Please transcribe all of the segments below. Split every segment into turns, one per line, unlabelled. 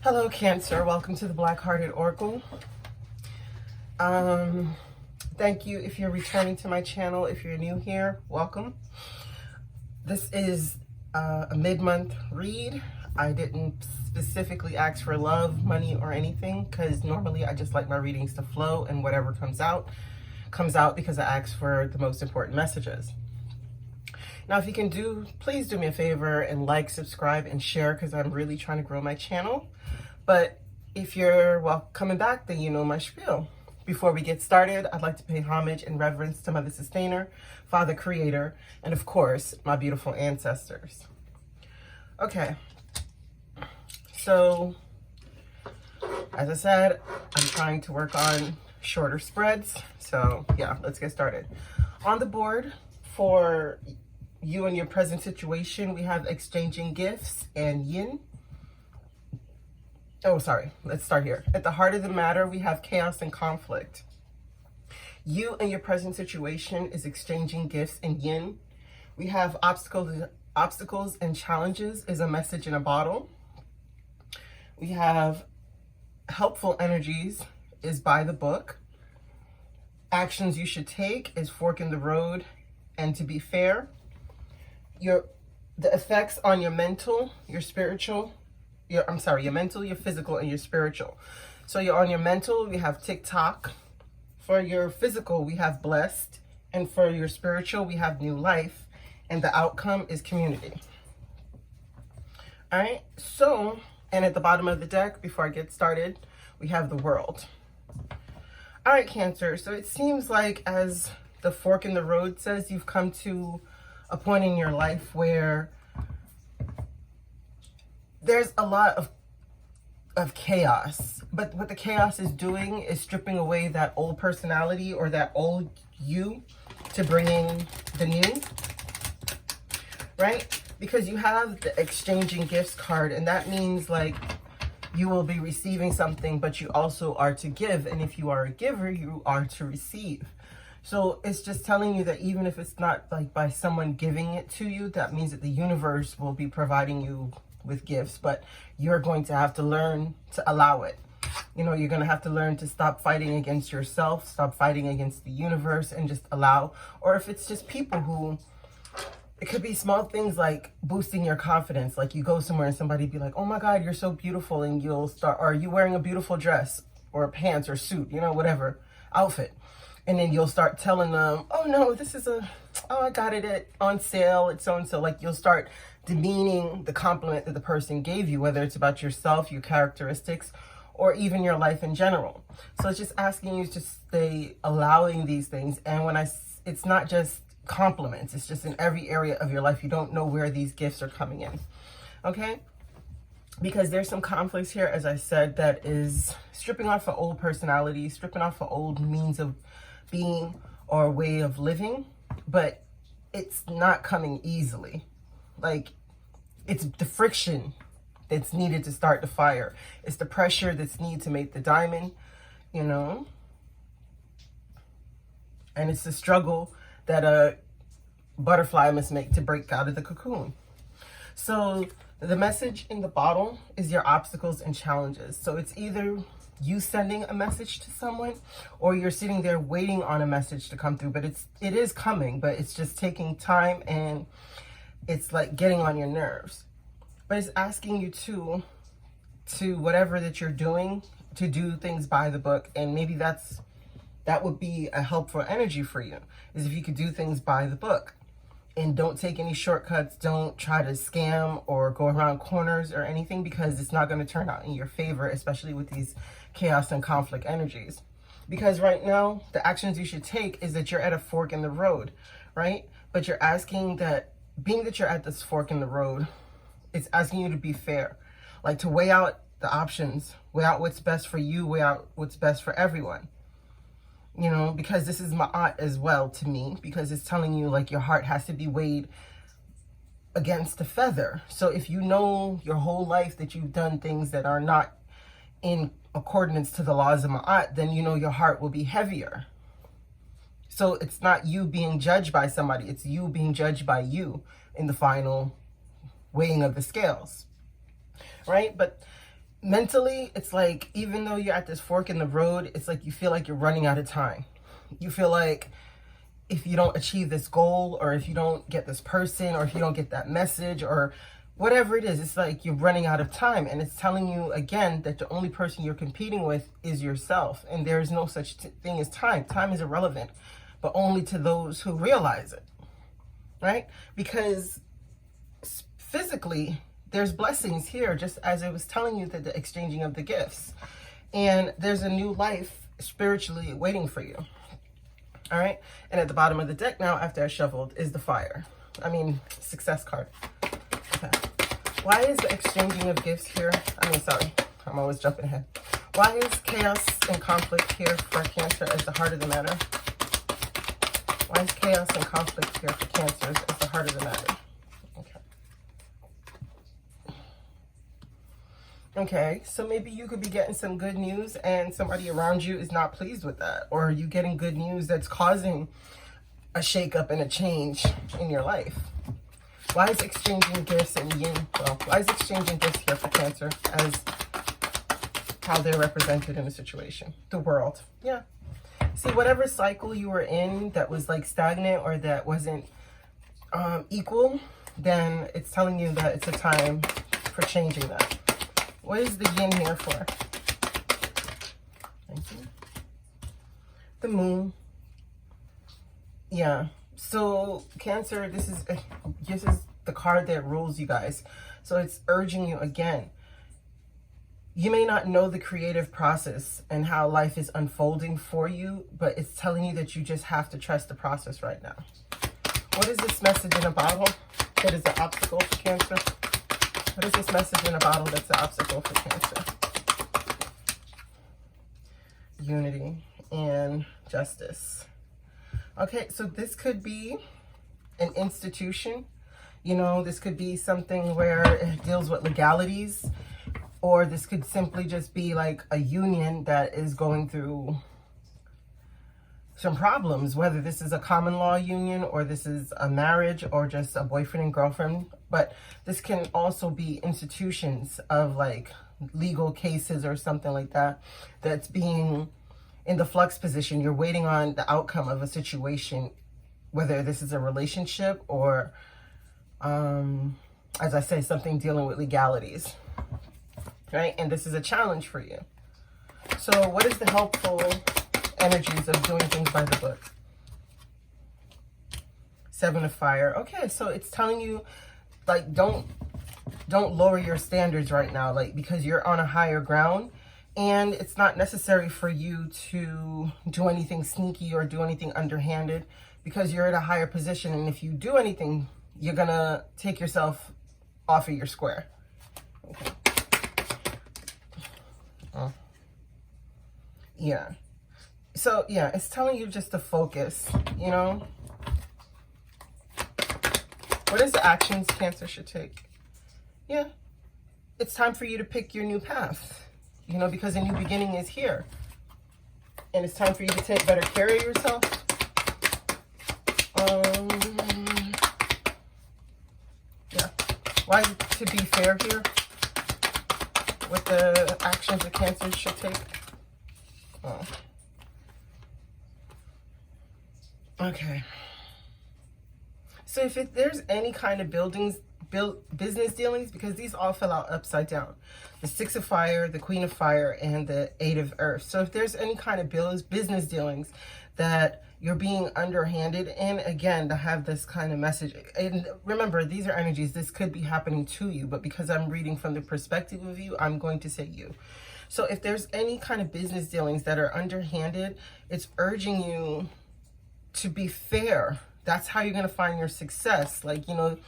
Hello, Cancer. Welcome to the Black-Hearted Oracle. Thank you if you're returning to my channel. If you're new here, welcome. This is a mid-month read. I didn't specifically ask for love, money, or anything because normally I just like my readings to flow and whatever comes out because I asked for the most important messages. Now, if you can please do me a favor and like, subscribe, and share because I'm really trying to grow my channel. But if you're coming back, then you know my spiel. Before we get started, I'd like to pay homage and reverence to Mother Sustainer, Father Creator, and of course, my beautiful ancestors. Okay, so as I said, I'm trying to work on shorter spreads. So yeah, let's get started. On the board for you and your present situation, we have exchanging gifts and yin. Oh, sorry. Let's start here. At the heart of the matter, we have chaos and conflict. You and your present situation is exchanging gifts and yin. We have obstacles and challenges is a message in a bottle. We have helpful energies is by the book. Actions you should take is fork in the road and to be fair. The effects on your mental, your spiritual, your mental, your physical, and your spiritual. So you're on your mental, we have TikTok. For your physical, we have blessed. And for your spiritual, we have new life. And the outcome is community. All right, so, and at the bottom of the deck, before I get started, we have the world. All right, Cancer, so it seems like as the fork in the road says, you've come to a point in your life where there's a lot of chaos, but what the chaos is doing is stripping away that old personality or that old you to bring in the new, right? Because you have the exchanging gifts card, and that means like you will be receiving something, but you also are to give, and if you are a giver, you are to receive. So it's just telling you that even if it's not like by someone giving it to you, that means that the universe will be providing you with gifts, but you're going to have to learn to allow it. You know, you're going to have to learn to stop fighting against yourself, stop fighting against the universe, and just allow. Or if it's just people who, it could be small things like boosting your confidence. Like you go somewhere and somebody be like, oh my God, you're so beautiful. And you'll start, or are you wearing a beautiful dress or pants or suit, you know, whatever outfit. And then you'll start telling them, oh no, I got it on sale. It's so-and-so. Like you'll start demeaning the compliment that the person gave you, whether it's about yourself, your characteristics, or even your life in general. So it's just asking you to stay allowing these things. And it's not just compliments, it's just in every area of your life. You don't know where these gifts are coming in, okay? Because there's some conflicts here, as I said, that is stripping off an old personality, stripping off an old means of being or way of living, but it's not coming easily. Like, it's the friction that's needed to start the fire. It's the pressure that's needed to make the diamond, you know? And it's the struggle that a butterfly must make to break out of the cocoon. So the message in the bottle is your obstacles and challenges. So it's either you sending a message to someone or you're sitting there waiting on a message to come through, but it is coming, but it's just taking time and it's like getting on your nerves. But it's asking you to whatever that you're doing, to do things by the book. And maybe that would be a helpful energy for you, is if you could do things by the book. And don't take any shortcuts. Don't try to scam or go around corners or anything, because it's not going to turn out in your favor, especially with these chaos and conflict energies. Because right now, the actions you should take is that you're at a fork in the road, right? But you're asking that, being that you're at this fork in the road, it's asking you to be fair. Like to weigh out the options, weigh out what's best for you, weigh out what's best for everyone. You know, because this is my art as well to me, because it's telling you like your heart has to be weighed against the feather. So if you know your whole life that you've done things that are not in accordance to the laws of Ma'at, then you know your heart will be heavier. So it's not you being judged by somebody, it's you being judged by you in the final weighing of the scales, right? But mentally, it's like, even though you're at this fork in the road, it's like you feel like you're running out of time. You feel like if you don't achieve this goal, or if you don't get this person, or if you don't get that message, or whatever it is, it's like you're running out of time. And it's telling you again that the only person you're competing with is yourself. And there's no such thing as time. Time is irrelevant, but only to those who realize it, right? Because physically, there's blessings here, just as I was telling you, that the exchanging of the gifts. And there's a new life spiritually waiting for you. All right. And at the bottom of the deck now, after I shuffled, is the fire. I mean, success card. Okay. Why is the exchanging of gifts here? I mean, sorry, I'm always jumping ahead. Why is chaos and conflict here for Cancer as the heart of the matter? Why is chaos and conflict here for Cancers as the heart of the matter? Okay, so maybe you could be getting some good news and somebody around you is not pleased with that. Or you getting good news that's causing a shakeup and a change in your life. Why is exchanging gifts and yin? Well, why is exchanging gifts here for Cancer as how they're represented in a situation? The world. Yeah. See, whatever cycle you were in that was like stagnant or that wasn't equal, then it's telling you that it's a time for changing that. What is the yin here for? Thank you. The moon. Yeah. So Cancer, this is the card that rules you guys. So it's urging you again. You may not know the creative process and how life is unfolding for you, but it's telling you that you just have to trust the process right now. What is this message in a bottle that is the obstacle for Cancer? What is this message in a bottle that's the obstacle for Cancer? Unity and justice. Okay, so this could be an institution. You know, this could be something where it deals with legalities, or this could simply just be like a union that is going through some problems, whether this is a common law union or this is a marriage or just a boyfriend and girlfriend. But this can also be institutions of like legal cases or something like that, that's being in the flux position. You're waiting on the outcome of a situation, whether this is a relationship or, as I say, something dealing with legalities, right? And this is a challenge for you. So what is the helpful energies of doing things by the book? Seven of Fire. Okay, so it's telling you, like, don't lower your standards right now, like, because you're on a higher ground, and it's not necessary for you to do anything sneaky or do anything underhanded, because you're at a higher position. And if you do anything, you're gonna take yourself off of your square. Okay. Yeah. So, yeah, it's telling you just to focus, you know. What is the actions Cancer should take? Yeah. It's time for you to pick your new path, you know, because a new beginning is here. And it's time for you to take better care of yourself. Yeah. Why is it to be fair here? What the actions that Cancer should take? Oh. Okay. So if there's any kind of business dealings, because these all fell out upside down. The Six of Fire, the Queen of Fire, and the Eight of Earth. So if there's any kind of business dealings that you're being underhanded in, again, to have this kind of message. And remember, these are energies. This could be happening to you, but because I'm reading from the perspective of you, I'm going to say you. So if there's any kind of business dealings that are underhanded, it's urging you to be fair. That's how you're going to find your success. Like, you know,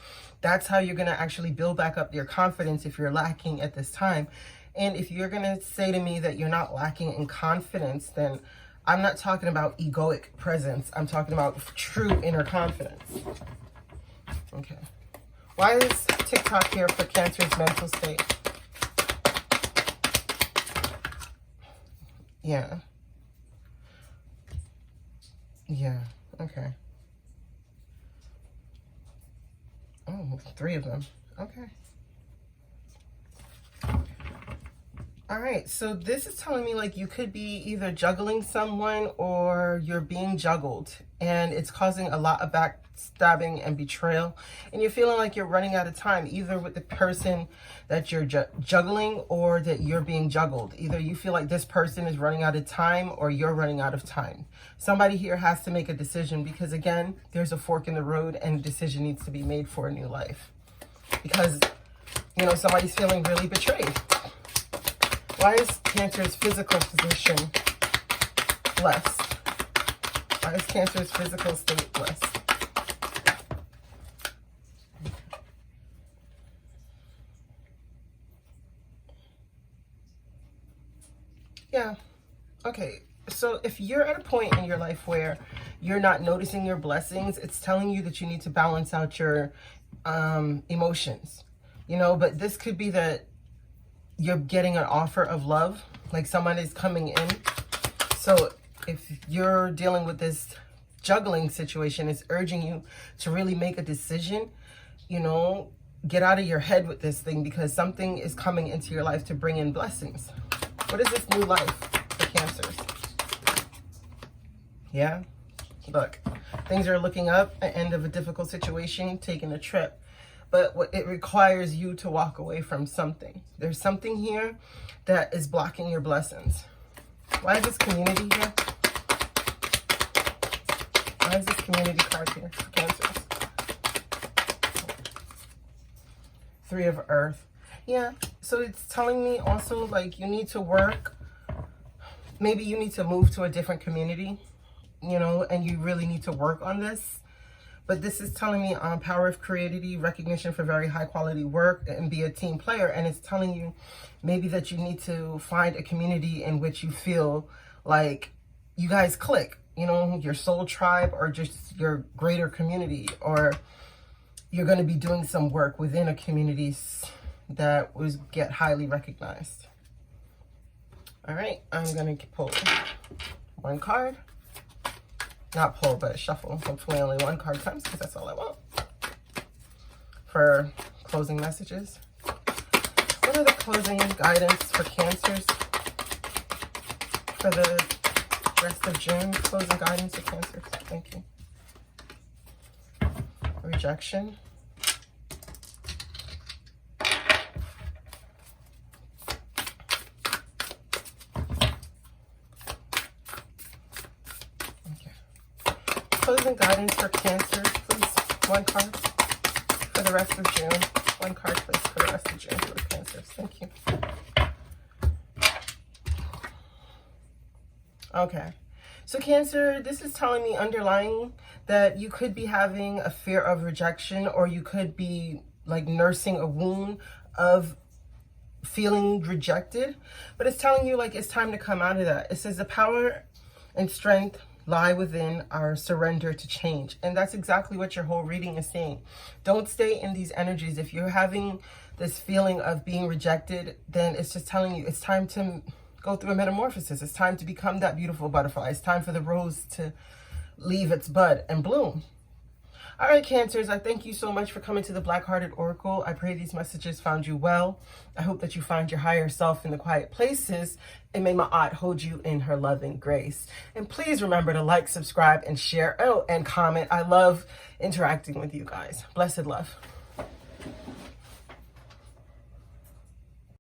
that's how you're going to actually build back up your confidence if you're lacking at this time. And if you're going to say to me that you're not lacking in confidence, then I'm not talking about egoic presence. I'm talking about true inner confidence. Okay. Why is TikTok here for Cancer's mental state? Yeah. Yeah. Okay. Oh, 3 of them. Okay. All right, so this is telling me like you could be either juggling someone or you're being juggled, and it's causing a lot of backstabbing and betrayal, and you're feeling like you're running out of time, either with the person that you're juggling or that you're being juggled. Either you feel like this person is running out of time or you're running out of time. Somebody here has to make a decision, because again, there's a fork in the road and a decision needs to be made for a new life, because you know somebody's feeling really betrayed. Why is Cancer's physical position blessed? Why is Cancer's physical state blessed? Yeah. Okay. So if you're at a point in your life where you're not noticing your blessings, it's telling you that you need to balance out your emotions. You know, but this could be that you're getting an offer of love, like someone is coming in. So if you're dealing with this juggling situation, it's urging you to really make a decision, you know, get out of your head with this thing, because something is coming into your life to bring in blessings. What is this new life for Cancers? Yeah, look, things are looking up, at end of a difficult situation, taking a trip. But what it requires you to walk away from something. There's something here that is blocking your blessings. Why is this community here? Why is this community card here for Cancers? Three of Earth. Yeah, so it's telling me also like you need to work. Maybe you need to move to a different community, you know, and you really need to work on this. But this is telling me power of creativity, recognition for very high quality work, and be a team player. And it's telling you maybe that you need to find a community in which you feel like you guys click, you know, your soul tribe or just your greater community, or you're going to be doing some work within a community that was get highly recognized. All right, I'm going to pull one card. Not pull, but shuffle. Hopefully only one card comes, because that's all I want. For closing messages. What are the closing guidance for Cancers for the rest of June? Closing guidance for Cancers. Thank you. Rejection. Closing guidance for Cancer, please. One card for the rest of June. One card, please, for the rest of June for the Cancers. Thank you. Okay. So Cancer, this is telling me underlying that you could be having a fear of rejection, or you could be like nursing a wound of feeling rejected. But it's telling you like it's time to come out of that. It says the power and strength lie within our surrender to change. And that's exactly what your whole reading is saying. Don't stay in these energies. If you're having this feeling of being rejected, then it's just telling you it's time to go through a metamorphosis. It's time to become that beautiful butterfly. It's time for the rose to leave its bud and bloom. All right, Cancers, I thank you so much for coming to the Black Hearted Oracle. I pray these messages found you well. I hope that you find your higher self in the quiet places, and may Ma'at hold you in her loving grace. And please remember to like, subscribe, and share. Oh, and comment. I love interacting with you guys. Blessed love.